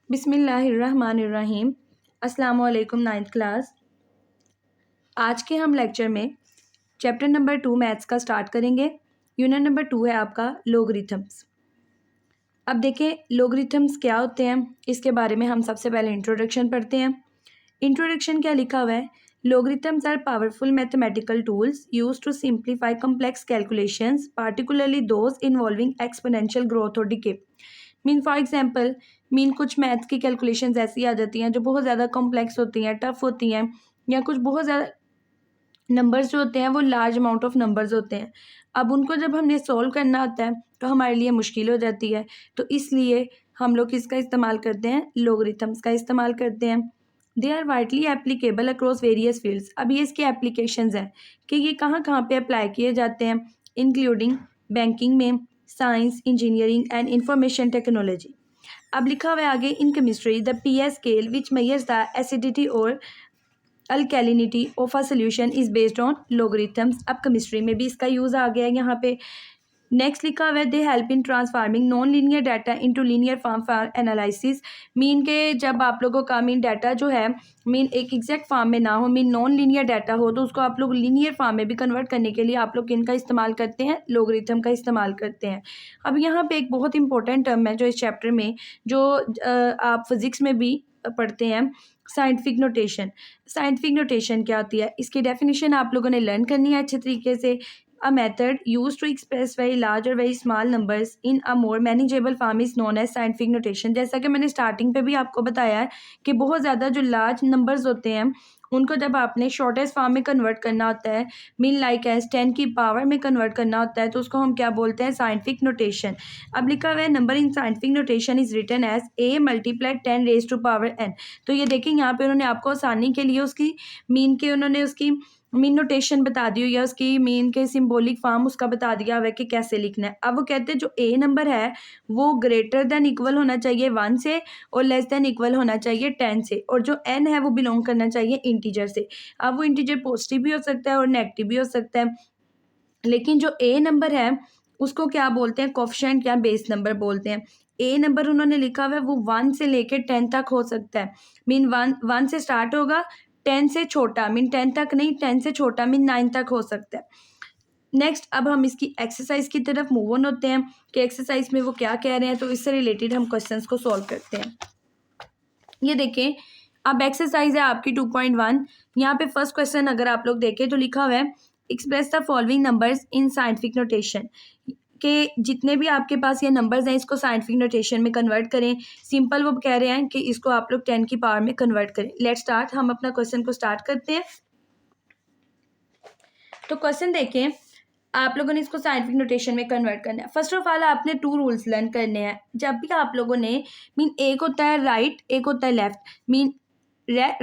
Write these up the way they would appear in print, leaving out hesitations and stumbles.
बिस्मिल्लाहिर्रहमानिर्रहीम। अस्सलाम वालेकुम नाइन्थ क्लास। आज के हम लेक्चर में चैप्टर नंबर 2 मैथ्स का स्टार्ट करेंगे। यूनिट नंबर 2 है आपका लोगरिथम्स। अब देखें लोगरिथम्स क्या होते हैं, इसके बारे में हम सबसे पहले इंट्रोडक्शन पढ़ते हैं। इंट्रोडक्शन क्या लिखा हुआ है? Logarithms are powerful mathematical tools used to simplify complex calculations, particularly those involving exponential growth और डिके। मीन फॉर एग्जांपल, कुछ मैथ्स की कैलकुलेशंस ऐसी आ जाती हैं जो बहुत ज़्यादा कॉम्प्लेक्स होती हैं, टफ होती हैं, या कुछ बहुत ज़्यादा नंबर्स जो होते हैं वो लार्ज अमाउंट ऑफ नंबर्स होते हैं। अब उनको जब हमने सॉल्व करना होता है तो हमारे लिए मुश्किल हो जाती है, तो इसलिए हम लोग किसका इस्तेमाल करते हैं? लोगरिथम्स का इस्तेमाल करते हैं। They are widely applicable across various fields. अब ये इसकी एप्लीकेशंस हैं कि ये कहाँ कहाँ पे अप्लाई किए जाते हैं, इंक्लूडिंग बैंकिंग में, science, engineering and information technology. अब लिखा हुआ है आगे, in chemistry the pH scale which measures the acidity और alkalinity of a solution is based on logarithms. अब केमिस्ट्री में भी इसका यूज़ आ गया है यहाँ पे। नेक्स्ट लिखा हुआ है, they help in transforming non linear data into linear form for analysis. Mean के जब आप लोगों का डाटा जो है एक एग्जैक्ट फॉर्म में ना हो, नॉन लीनियर डाटा हो, तो उसको आप लोग लीनियर फॉर्म में भी कन्वर्ट करने के लिए आप लोग इनका इस्तेमाल करते हैं, लोगरिथम का इस्तेमाल करते हैं। अब यहाँ पे एक बहुत इंपॉर्टेंट टर्म है जो इस चैप्टर में, जो आप फिजिक्स में भी पढ़ते हैं, साइंटिफिक नोटेशन। साइंटिफिक नोटेशन क्या होती है, इसकी डेफिनेशन आप लोगों ने लर्न करनी है अच्छे तरीके से। A method used to express very large or very small numbers in a more manageable form is known as scientific notation। जैसा कि मैंने स्टार्टिंग पे भी आपको बताया है कि बहुत ज़्यादा जो लार्ज नंबर्स होते हैं उनको जब आपने शॉर्टेस्ट फॉर्म में कन्वर्ट करना होता है, लाइक एज 10 की पावर में कन्वर्ट करना होता है, तो उसको हम क्या बोलते हैं? Scientific notation. अब लिखा हुआ है, number in scientific notation is written as a multiplied 10 raise to power n। तो ये देखिए यहाँ पे उन्होंने आपको आसानी के लिए उसकी उन्होंने उसकी नोटेशन बता दी हुई है, उसकी के सिंबॉलिक फॉर्म उसका बता दिया हुआ है कि कैसे लिखना है। अब वो कहते हैं जो ए नंबर है वो ग्रेटर देन इक्वल होना चाहिए 1 से और लेस देन इक्वल होना चाहिए 10 से, और जो एन है वो बिलोंग करना चाहिए इंटीजर से। अब वो इंटीजर पॉजिटिव भी हो सकता है और नेगेटिव भी हो सकता है, लेकिन जो ए नंबर है उसको क्या बोलते हैं? कोएफिशिएंट या बेस नंबर बोलते हैं। ए नंबर उन्होंने लिखा हुआ है वो 1 से लेकर 10 तक हो सकता है। 1 से स्टार्ट होगा, 10 से छोटा 10 तक नहीं, 10 से छोटा 9 तक हो सकता है। नेक्स्ट अब हम इसकी एक्सरसाइज की तरफ मूव ऑन होते हैं कि एक्सरसाइज में वो क्या कह रहे हैं, तो इससे रिलेटेड हम क्वेश्चंस को सॉल्व करते हैं। ये देखें, अब एक्सरसाइज है आपकी 2.1। यहाँ पे फर्स्ट क्वेश्चन अगर आप लोग देखें तो लिखा हुआ है, express the following numbers in scientific notation. के जितने भी आपके पास ये नंबर्स हैं इसको साइंटिफिक नोटेशन में कन्वर्ट करें। सिंपल वो कह रहे हैं कि इसको आप लोग 10 की पावर में कन्वर्ट करें। लेट्स स्टार्ट, हम अपना क्वेश्चन को स्टार्ट करते हैं। तो क्वेश्चन देखें, आप लोगों ने इसको साइंटिफिक नोटेशन में कन्वर्ट करना है। फर्स्ट ऑफ ऑल आपने 2 रूल्स लर्न करने हैं। जब भी आप लोगों ने एक होता है राइट, एक होता है लेफ्ट,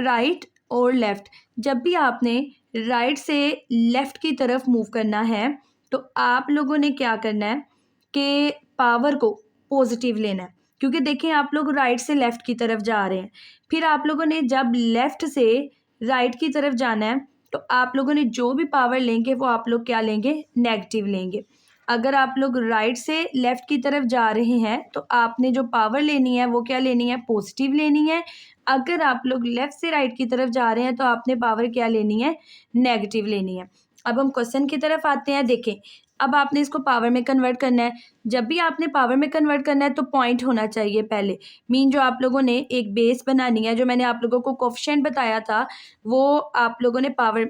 राइट और लेफ्ट। जब भी आपने राइट से लेफ्ट की तरफ मूव करना है तो आप लोगों ने क्या करना है कि पावर को पॉजिटिव लेना है, क्योंकि देखें आप लोग राइट से लेफ्ट की तरफ जा रहे हैं। फिर आप लोगों ने जब लेफ्ट से राइट की तरफ जाना है तो आप लोगों ने जो भी पावर लेंगे वो आप लोग क्या लेंगे? नेगेटिव लेंगे। अगर आप लोग राइट से लेफ्ट की तरफ जा रहे हैं तो आपने जो पावर लेनी है वो क्या लेनी है? पॉजिटिव लेनी है। अगर आप लोग लेफ्ट से राइट की तरफ जा रहे हैं तो आपने पावर क्या लेनी है? नेगेटिव लेनी है। अब हम क्वेश्चन की तरफ आते हैं। देखें, अब आपने इसको पावर में कन्वर्ट करना है। जब भी आपने पावर में कन्वर्ट करना है तो पॉइंट होना चाहिए पहले। जो आप लोगों ने एक बेस बनानी है, जो मैंने आप लोगों को कोएफिशिएंट बताया था वो आप लोगों ने पावर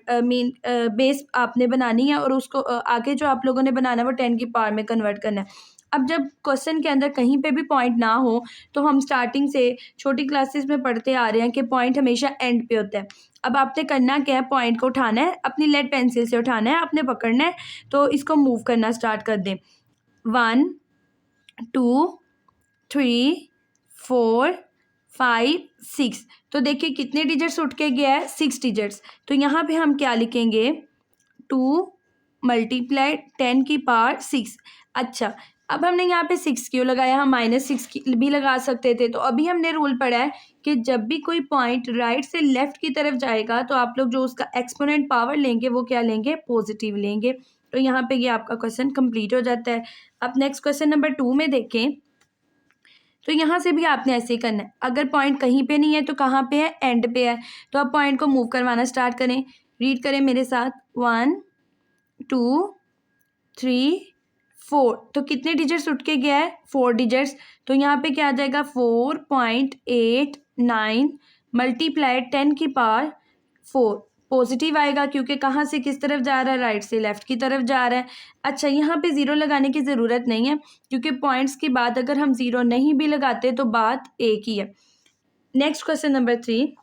बेस आपने बनानी है, और उसको आगे जो आप लोगों ने बनाना है वो 10 की पावर में कन्वर्ट करना है। अब जब क्वेश्चन के अंदर कहीं पे भी पॉइंट ना हो तो हम स्टार्टिंग से छोटी क्लासेस में पढ़ते आ रहे हैं कि पॉइंट हमेशा एंड पे होता है। अब आपने करना क्या है? पॉइंट को उठाना है, अपनी लेड पेंसिल से उठाना है, आपने पकड़ना है, तो इसको मूव करना स्टार्ट कर दें। 1 2 3 4 5 6। तो देखिए कितने डिजिट्स उठ के गया है? 6 डिजिट्स। तो यहाँ पे हम क्या लिखेंगे? 2 मल्टीप्लाई 10 की पावर 6। अच्छा, अब हमने यहाँ पे 6 क्यों लगाया? हम -6 भी लगा सकते थे। तो अभी हमने रूल पढ़ा है कि जब भी कोई पॉइंट राइट से लेफ्ट की तरफ जाएगा तो आप लोग जो उसका एक्सपोनेंट पावर लेंगे वो क्या लेंगे? पॉजिटिव लेंगे। तो यहाँ पे ये आपका क्वेश्चन कंप्लीट हो जाता है। अब नेक्स्ट क्वेश्चन नंबर 2 में देखें तो यहाँ से भी आपने ऐसे ही करना है। अगर पॉइंट कहीं पे नहीं है तो कहाँ पे है, एंड पे है, तो आप पॉइंट को मूव करवाना स्टार्ट करें। रीड करें मेरे साथ, 1 2 3 4। तो कितने डिजिट्स उठ के गया है, 4 डिजिट्स। तो यहाँ पे क्या आ जाएगा, 4.89 मल्टीप्लाई 10 की पावर 4। पॉजिटिव आएगा क्योंकि कहाँ से किस तरफ जा रहा है, राइट से लेफ्ट की तरफ जा रहा है। अच्छा, यहाँ पे ज़ीरो लगाने की ज़रूरत नहीं है क्योंकि पॉइंट्स के बाद अगर हम ज़ीरो नहीं भी लगाते तो बात एक ही है। Next question number 3।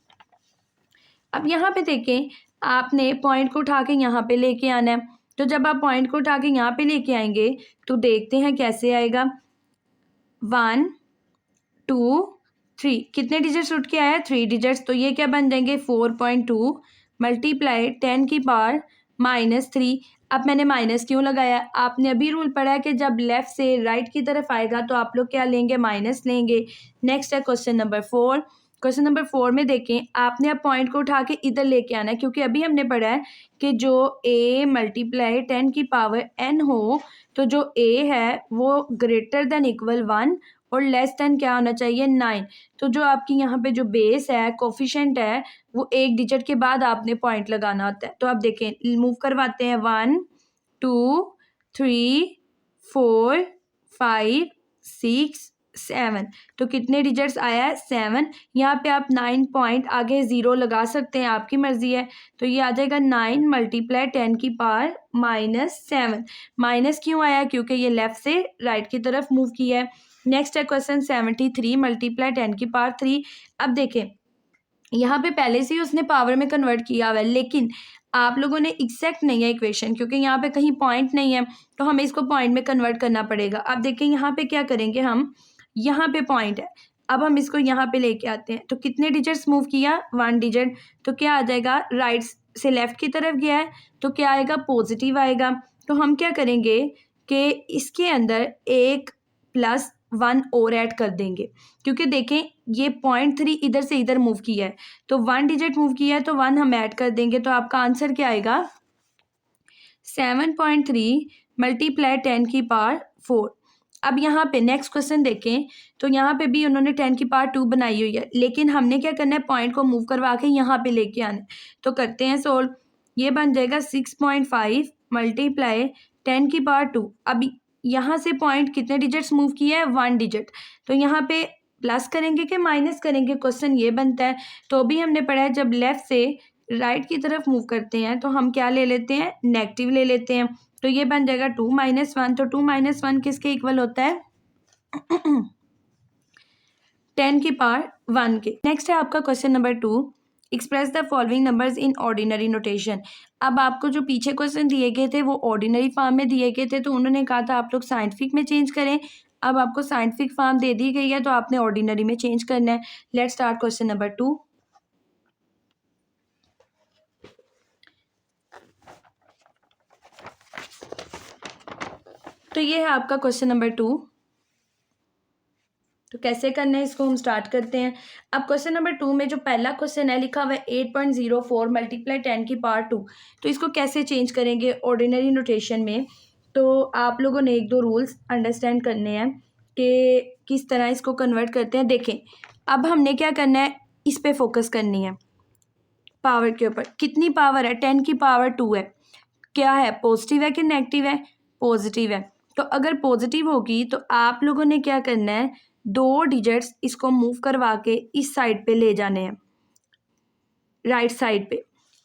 अब यहाँ पे देखें, आपने पॉइंट को उठा के यहाँ पे लेके आना है। तो जब आप पॉइंट को उठा के यहाँ पे लेके आएंगे तो देखते हैं कैसे आएगा। 1 2 3, कितने डिजिट्स उठ के आया, 3 डिजिट्स। तो ये क्या बन जाएंगे, 4.2 मल्टीप्लाई 10 की पावर -3। अब मैंने माइनस क्यों लगाया, आपने अभी रूल पढ़ा है कि जब लेफ्ट से राइट की तरफ आएगा तो आप लोग क्या लेंगे, माइनस लेंगे। नेक्स्ट है क्वेश्चन नंबर 4। क्वेश्चन नंबर 4 में देखें, आपने अब पॉइंट को उठा के इधर लेके आना है क्योंकि अभी हमने पढ़ा है कि जो a मल्टीप्लाई 10 की पावर n हो तो जो a है वो ग्रेटर देन इक्वल 1 और लेस देन क्या होना चाहिए, 9। तो जो आपकी यहाँ पे जो बेस है, कोफिशिएंट है, वो एक डिजिट के बाद आपने पॉइंट लगाना होता है। तो आप देखें, मूव करवाते हैं, 1 2 3 4 5 6 7। तो कितने डिजिट्स आया है, 7। यहाँ पे आप 9 पॉइंट आगे ज़ीरो लगा सकते हैं, आपकी मर्जी है। तो ये आ जाएगा 9 मल्टीप्लाई 10 की पावर -7। माइनस क्यों आया, क्योंकि ये लेफ्ट से राइट की तरफ मूव किया है। नेक्स्ट है क्वेश्चन 73 मल्टीप्लाई 10 की पावर 3। अब देखें, यहाँ पे पहले से ही उसने पावर में कन्वर्ट किया हुआ है, लेकिन आप लोगों ने एग्जैक्ट नहीं है इक्वेशन, क्योंकि यहाँ पे कहीं पॉइंट नहीं है तो हमें इसको पॉइंट में कन्वर्ट करना पड़ेगा। अब देखें यहाँ पे क्या करेंगे हम, यहाँ पे पॉइंट है, अब हम इसको यहाँ पे लेके आते हैं। तो कितने डिजिट्स मूव किया, 1 डिजिट। तो क्या आ जाएगा, राइट से लेफ्ट की तरफ गया है तो क्या आएगा, पॉजिटिव आएगा। तो हम क्या करेंगे कि इसके अंदर एक +1 और ऐड कर देंगे, क्योंकि देखें ये 0.3 इधर से इधर मूव किया है तो 1 डिजिट मूव किया है तो 1 हम ऐड कर देंगे। तो आपका आंसर क्या आएगा, 7.3 मल्टीप्लाई 10 की पावर 4। अब यहाँ पे नेक्स्ट क्वेश्चन देखें, तो यहाँ पे भी उन्होंने 10 की पावर 2 बनाई हुई है, लेकिन हमने क्या करना है, पॉइंट को मूव करवा के यहाँ पे लेके आना है। तो करते हैं सोल्व। ये बन जाएगा 6.5 मल्टीप्लाई 10 की पावर 2। अब यहाँ से पॉइंट कितने डिजिट्स मूव किया है, 1 डिजिट। तो यहाँ पे प्लस करेंगे कि माइनस करेंगे, क्वेश्चन ये बनता है। तो भी हमने पढ़ा है जब लेफ्ट से राइट की तरफ मूव करते हैं तो हम क्या ले लेते हैं, नेगेटिव ले लेते हैं। तो ये बन जाएगा 2 - 1। तो 2 - 1 किसके इक्वल होता है, 10 की पावर 1 के। नेक्स्ट है आपका question number 2, express the following numbers in ordinary notation. अब आपको जो पीछे क्वेश्चन दिए गए थे वो ऑर्डिनरी फॉर्म में दिए गए थे, तो उन्होंने कहा था आप लोग साइंटिफिक में चेंज करें। अब आपको साइंटिफिक फॉर्म दे दी गई है तो आपने ऑर्डिनरी में चेंज करना है। Let's start question number 2। तो ये है आपका क्वेश्चन नंबर 2। तो कैसे करना है इसको हम स्टार्ट करते हैं। अब क्वेश्चन नंबर 2 में जो पहला क्वेश्चन है लिखा हुआ है 8.04 मल्टीप्लाई 10 की पावर 2। तो इसको कैसे चेंज करेंगे ऑर्डिनरी नोटेशन में। तो आप लोगों ने 1-2 रूल्स अंडरस्टैंड करने हैं कि किस तरह इसको कन्वर्ट करते हैं। देखें, अब हमने क्या करना है, इस पे फोकस करनी है, पावर के ऊपर। कितनी पावर है, 10 की पावर 2 है। क्या है, पॉजिटिव है कि नेगेटिव है, पॉजिटिव है। तो अगर पॉजिटिव होगी तो आप लोगों ने क्या करना है, 2 डिजिट्स इसको मूव करवा के इस साइड पे ले जाने हैं, राइट साइड पे।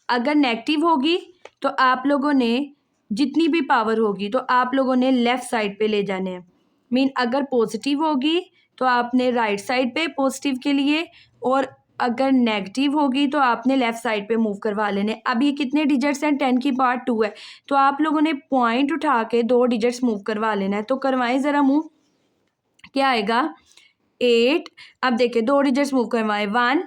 अगर नेगेटिव होगी तो आप लोगों ने जितनी भी पावर होगी तो आप लोगों ने लेफ़्ट साइड पे ले जाने हैं। मीन अगर पॉजिटिव होगी तो आपने राइट साइड पे पॉजिटिव के लिए, और अगर नेगेटिव होगी तो आपने लेफ़्ट साइड पे मूव करवा लेने। अब ये कितने डिजिट्स हैं, 10 की पावर 2 है, तो आप लोगों ने पॉइंट उठा के 2 डिजिट्स मूव करवा लेना है। तो करवाएं ज़रा मूव, क्या आएगा, 8। अब देखिए 2 डिजिट्स मूव करवाएं, 1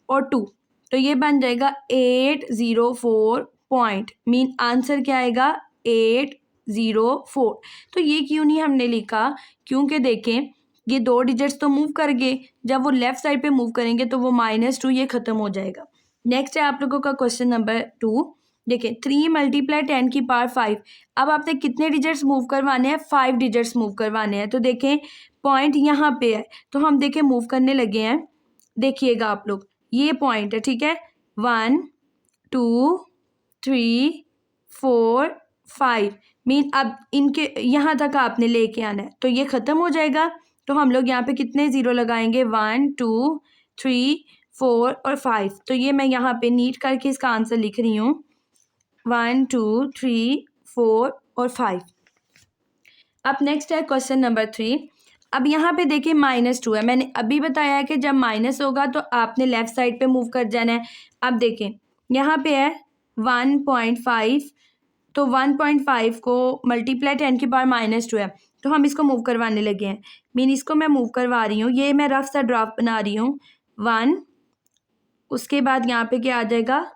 और 2। तो ये बन जाएगा 804 पॉइंट। मीन आंसर क्या आएगा, 804। तो ये क्यों नहीं हमने लिखा, क्योंकि देखें ये 2 डिजिट्स तो मूव कर गए, जब वो लेफ्ट साइड पे मूव करेंगे तो वो -2 ये ख़त्म हो जाएगा। नेक्स्ट है आप लोगों का क्वेश्चन नंबर 2। देखिए 3 मल्टीप्लाई 10 की पावर 5। अब आपने कितने डिजिट्स मूव करवाने हैं, 5 डिजिट्स मूव करवाने हैं। तो देखें पॉइंट यहाँ पे है, तो हम देखें मूव करने लगे हैं। देखिएगा आप लोग, ये पॉइंट है, ठीक है। 1 2 3 4 5 मीन अब इनके यहाँ तक आपने लेके आना है, तो ये ख़त्म हो जाएगा। तो हम लोग यहाँ पे कितने ज़ीरो लगाएंगे? 1 2 3 4 और 5। तो ये मैं यहाँ पे नीट करके इसका आंसर लिख रही हूँ, 1 2 3 4 और 5। अब नेक्स्ट है क्वेश्चन नंबर 3। अब यहाँ पे देखिए -2 है। मैंने अभी बताया है कि जब माइनस होगा तो आपने लेफ़्ट साइड पे मूव कर जाना है। अब देखें यहाँ पे है 1.5, तो 1.5 को मल्टीप्लाई 10 की पावर -2 है, तो हम इसको मूव करवाने लगे हैं। मीन इसको मैं मूव करवा रही हूँ, ये मैं रफ सा ड्राफ्ट बना रही हूँ। 1, उसके बाद यहाँ पे क्या आ जाएगा?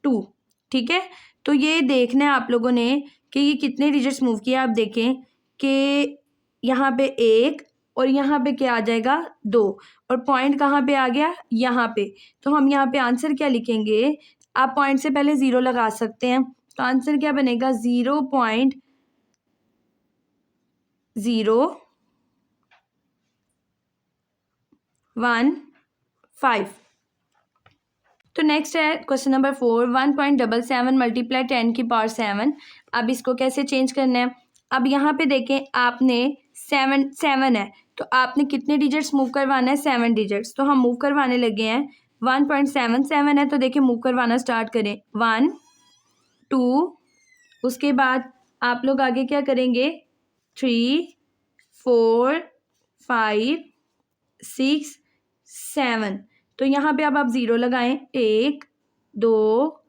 2, ठीक है। तो ये देखना है आप लोगों ने कि ये कितने डिजिट्स मूव किया। आप देखें कि यहाँ पे 1 और यहाँ पे क्या आ जाएगा? 2, और पॉइंट कहाँ पे आ गया? यहाँ पे। तो हम यहाँ पे आंसर क्या लिखेंगे? आप पॉइंट से पहले 0 लगा सकते हैं, तो आंसर क्या बनेगा? 0.015। तो नेक्स्ट है क्वेश्चन नंबर 4। 1.77 मल्टीप्लाई 10 की पावर 7। अब इसको कैसे चेंज करना है? अब यहाँ पे देखें, आपने 7 है, तो आपने कितने डिजिट्स मूव करवाना है? 7 डिजिट्स। तो हम मूव करवाने लगे हैं। 1.77 है, तो देखिए मूव करवाना स्टार्ट करें। 1 2, उसके बाद आप लोग आगे क्या करेंगे? 3 4 5 6 7। तो यहाँ पे अब आप 0 लगाएं। 1 2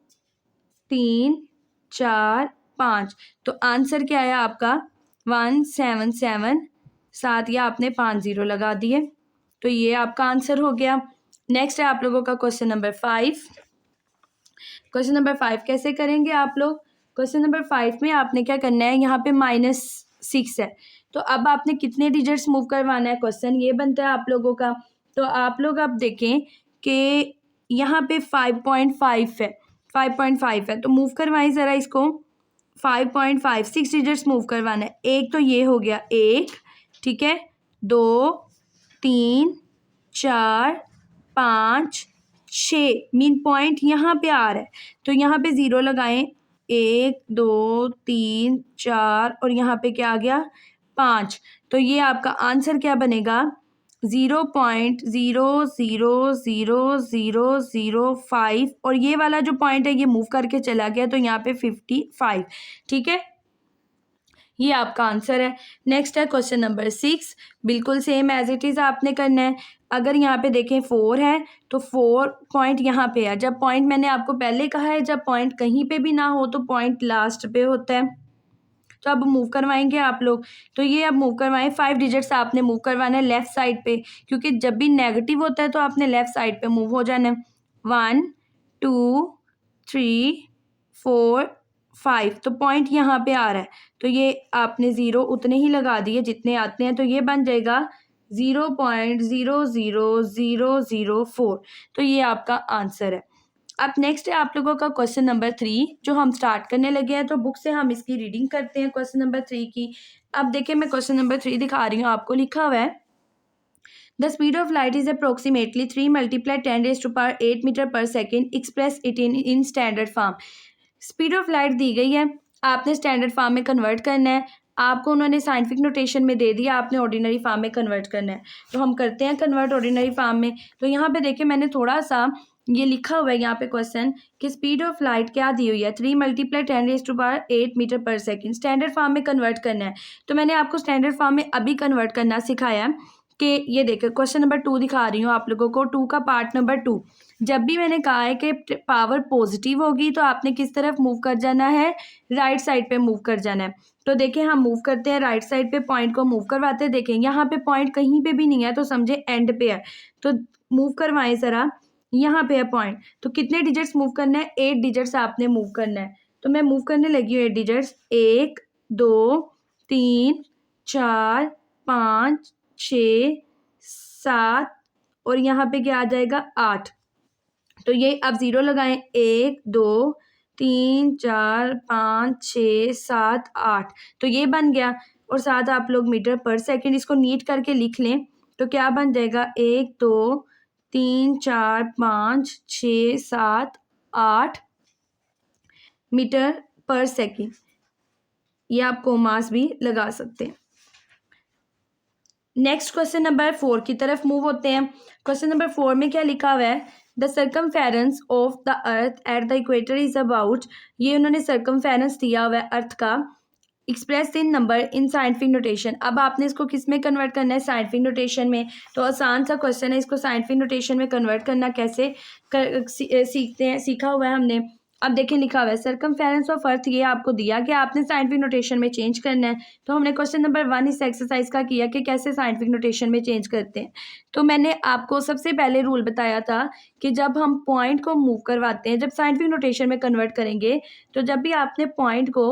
3 4 5। तो आंसर क्या आया आपका? 177। साथ ही आपने 5 0 लगा दिए, तो ये आपका आंसर हो गया। नेक्स्ट है आप लोगों का क्वेश्चन नंबर 5। क्वेश्चन नंबर 5 कैसे करेंगे आप लोग? क्वेश्चन नंबर 5 में आपने क्या करना है? यहाँ पे -6 है, तो अब आपने कितने डिजिट्स मूव करवाना है? क्वेश्चन ये बनता है आप लोगों का। तो आप लोग अब देखें कि यहाँ पे 5.5 है, 5.5 है, तो मूव करवाएं ज़रा इसको। 5.5 6 डिजिट्स मूव करवाना है। एक तो ये हो गया 1, ठीक है, 2 3 4 5 6। मीन पॉइंट यहाँ पे आ रहा है, तो यहाँ पे 0 लगाएं। 1 2 3 4 और यहाँ पे क्या आ गया? 5। तो ये आपका आंसर क्या बनेगा? 0.0000005, और ये वाला जो पॉइंट है ये मूव करके चला गया, तो यहाँ पे 55, ठीक है। ये आपका आंसर है। नेक्स्ट है क्वेश्चन नंबर 6। बिल्कुल सेम एज इट इज़ आपने करना है। अगर यहाँ पे देखें 4 है, तो 4 पॉइंट यहाँ पे है। जब पॉइंट, मैंने आपको पहले कहा है, जब पॉइंट कहीं पे भी ना हो तो पॉइंट लास्ट पे होता है। तो अब मूव करवाएंगे आप लोग, तो ये अब मूव करवाएं। 5 डिजिट्स आपने मूव करवाना है लेफ़्ट साइड पे, क्योंकि जब भी नेगेटिव होता है तो आपने लेफ़्ट साइड पे मूव हो जाना है। 1 2 3 4 5। तो पॉइंट यहाँ पे आ रहा है, तो ये आपने 0 उतने ही लगा दिए जितने आते हैं, तो ये बन जाएगा 0.00004। तो ये आपका आंसर है। अब नेक्स्ट है आप लोगों का क्वेश्चन नंबर 3, जो हम स्टार्ट करने लगे हैं। तो बुक से हम इसकी रीडिंग करते हैं क्वेश्चन नंबर 3 की। अब देखिए मैं क्वेश्चन नंबर 3 दिखा रही हूँ आपको। लिखा हुआ है, the speed of light is approximately 3 multiply 10⁻8 metre पर second, express it in standard form. Speed of light दी गई है, आपने स्टैंडर्ड फॉर्म में कन्वर्ट करना है। आपको उन्होंने साइंटिफिक नोटेशन में दे दिया, आपने ऑर्डिनरी फॉर्म में कन्वर्ट करना है। तो हम करते हैं कन्वर्ट ऑर्डिनरी फॉर्म में। तो यहाँ पे देखिए मैंने थोड़ा सा ये लिखा हुआ है यहाँ पे क्वेश्चन कि स्पीड ऑफ लाइट क्या दी हुई है? 3 मल्टीप्लाई 10⁻8 मीटर पर सेकेंड। स्टैंडर्ड फॉर्म में कन्वर्ट करना है। तो मैंने आपको स्टैंडर्ड फॉर्म में अभी कन्वर्ट करना सिखाया है कि ये देखो क्वेश्चन नंबर 2 दिखा रही हूँ आप लोगों को। 2 का पार्ट नंबर 2। जब भी मैंने कहा है कि पावर पॉजिटिव होगी तो आपने किस तरफ मूव कर जाना है? राइट साइड पे मूव कर जाना है। तो देखें हम मूव करते हैं राइट साइड पे, पॉइंट को मूव करवाते हैं। देखें यहाँ पे पॉइंट कहीं पे भी नहीं है, तो समझे एंड पे है। तो मूव करवाएं ज़रा, यहाँ पे है पॉइंट। तो कितने डिजिट्स मूव करना है? 8 डिजिट्स आपने मूव करना है। तो मैं मूव करने लगी हूँ 8 डिजिट्स। 1 2 3 4 5 6 7 और यहाँ पे क्या आ जाएगा? 8। तो ये अब 0 लगाएं। 1 2 3 4 5 6 7 8। तो ये बन गया। और साथ आप लोग मीटर पर सेकंड इसको नीट करके लिख लें तो क्या बन जाएगा 1 2 3 4 5 6 7 8 मीटर पर सेकंड। ये आप कोमास भी लगा सकते हैं। नेक्स्ट क्वेश्चन नंबर 4 की तरफ मूव होते हैं। क्वेश्चन नंबर 4 में क्या लिखा हुआ है, the circumference of the earth at the equator is about, ये उन्होंने सर्कमफेरेंस दिया हुआ है अर्थ का, express in number in scientific notation. अब आपने इसको किस में कन्वर्ट करना है, साइंटिफिक नोटेशन में। तो आसान सा क्वेश्चन है, इसको साइंटिफिक नोटेशन में कन्वर्ट करना कैसे सीखते हैं, सीखा हुआ है हमने। अब देखें लिखा हुआ है सर्कमफेरेंस ऑफ अर्थ, ये आपको दिया कि आपने साइंटिफिक नोटेशन में चेंज करना है। तो हमने क्वेश्चन नंबर 1 इस एक्सरसाइज का किया कि कैसे साइंटिफिक नोटेशन में चेंज करते हैं। तो मैंने आपको सबसे पहले रूल बताया था कि जब हम पॉइंट को मूव करवाते हैं, जब साइंटिफिक नोटेशन में कन्वर्ट करेंगे, तो जब भी आपने पॉइंट को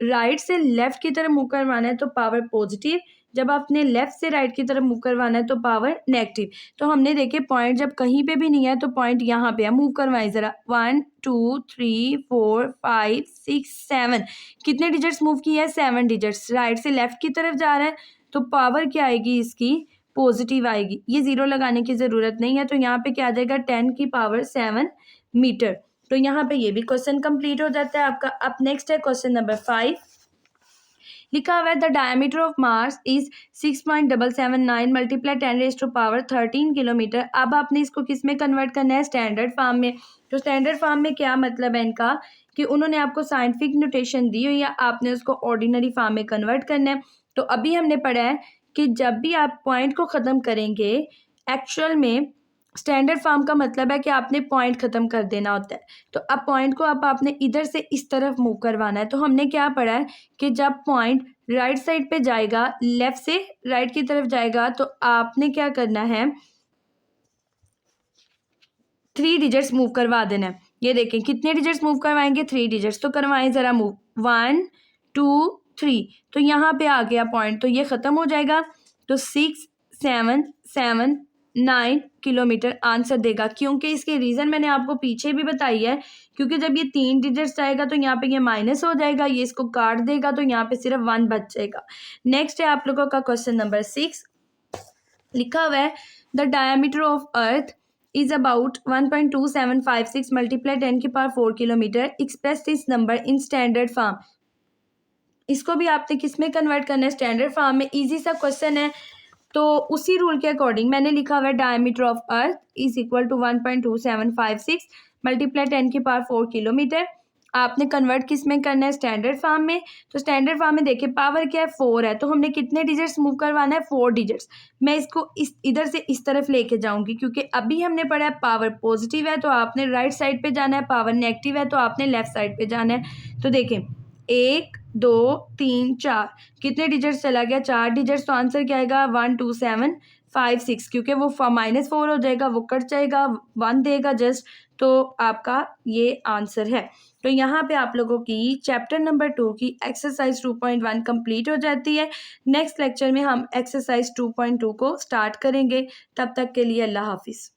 राइट से लेफ्ट की तरफ मूव करवाना है तो पावर पॉजिटिव, जब आपने लेफ्ट से राइट की तरफ मूव करवाना है तो पावर नेगेटिव। तो हमने देखे पॉइंट जब कहीं पे भी नहीं है तो पॉइंट यहाँ पे है, मूव करवाएं ज़रा। 1 2 3 4 5 6 7, कितने डिजिट्स मूव किए हैं, 7 डिजिट्स। राइट से लेफ्ट की तरफ जा रहा है तो पावर क्या आएगी इसकी, पॉजिटिव आएगी। ये ज़ीरो लगाने की ज़रूरत नहीं है, तो यहाँ पे क्या आ जाएगा 10 की पावर 7 मीटर। तो यहाँ पे ये भी क्वेश्चन कंप्लीट हो जाता है आपका। अब नेक्स्ट है क्वेश्चन नंबर 5, लिखा हुआ है the diameter of Mars is 6.779 multiply 10⁻13 kilometre. अब आपने इसको किस में कन्वर्ट करना है, स्टैंडर्ड फॉर्म में। तो स्टैंडर्ड फॉर्म में क्या मतलब है इनका कि उन्होंने आपको साइंटिफिक नोटेशन दी हुई है, आपने उसको ऑर्डिनरी फॉर्म में कन्वर्ट करना है। तो अभी हमने पढ़ा है कि जब भी आप पॉइंट को ख़त्म करेंगे, एक्चुअल में स्टैंडर्ड फॉर्म का मतलब है कि आपने पॉइंट ख़त्म कर देना होता है। तो अब पॉइंट को अब आपने इधर से इस तरफ मूव करवाना है। तो हमने क्या पढ़ा है कि जब पॉइंट राइट साइड पे जाएगा, लेफ्ट से राइट की तरफ जाएगा, तो आपने क्या करना है, 3 डिजिट्स मूव करवा देना है। ये देखें कितने डिजिट्स मूव करवाएंगे, 3 डिजिट्स। तो करवाएं ज़रा मूव, 1 2 3। तो यहाँ पे आ गया पॉइंट, तो ये ख़त्म हो जाएगा। तो 6 7 7 9 किलोमीटर आंसर देगा। क्योंकि इसके रीज़न मैंने आपको पीछे भी बताई है, क्योंकि जब ये 3 डिजिट्स जाएगा तो यहाँ पे ये माइनस हो जाएगा, ये इसको काट देगा, तो यहाँ पे सिर्फ 1 बच जाएगा। नेक्स्ट है आप लोगों का क्वेश्चन नंबर 6, लिखा हुआ है the diameter of earth is about 1.2756 multiply 10 की power 4 kilometre, express this number in standard form. इसको भी आपने किस में कन्वर्ट करना है, स्टैंडर्ड फॉर्म में। इजी सा क्वेश्चन है, तो उसी रूल के अकॉर्डिंग मैंने लिखा हुआ है diameter of earth is equal to 1.2756 multiply 10 की पावर 4 किलोमीटर। आपने कन्वर्ट किस में करना है, स्टैंडर्ड फॉर्म में। तो स्टैंडर्ड फॉर्म में देखिए पावर क्या है, 4 है, तो हमने कितने डिजिट्स मूव करवाना है, 4 डिजिट्स। मैं इसको इस इधर से इस तरफ लेके जाऊंगी, क्योंकि अभी हमने पढ़ा है पावर पॉजिटिव है तो आपने राइट साइड पे जाना है, पावर नेगेटिव है तो आपने लेफ्ट साइड पे जाना है। तो देखें 1 2 3 4, कितने डिजिट्स चला गया, 4 डिजिट्स। तो आंसर क्या आएगा 1 2 7 5 6, क्योंकि वो -4 हो जाएगा, वो कट जाएगा, 1 देगा जस्ट। तो आपका ये आंसर है। तो यहाँ पे आप लोगों की चैप्टर नंबर 2 की एक्सरसाइज 2.1 कंप्लीट हो जाती है। नेक्स्ट लेक्चर में हम एक्सरसाइज 2.2 को स्टार्ट करेंगे। तब तक के लिए अल्लाह हाफिज़।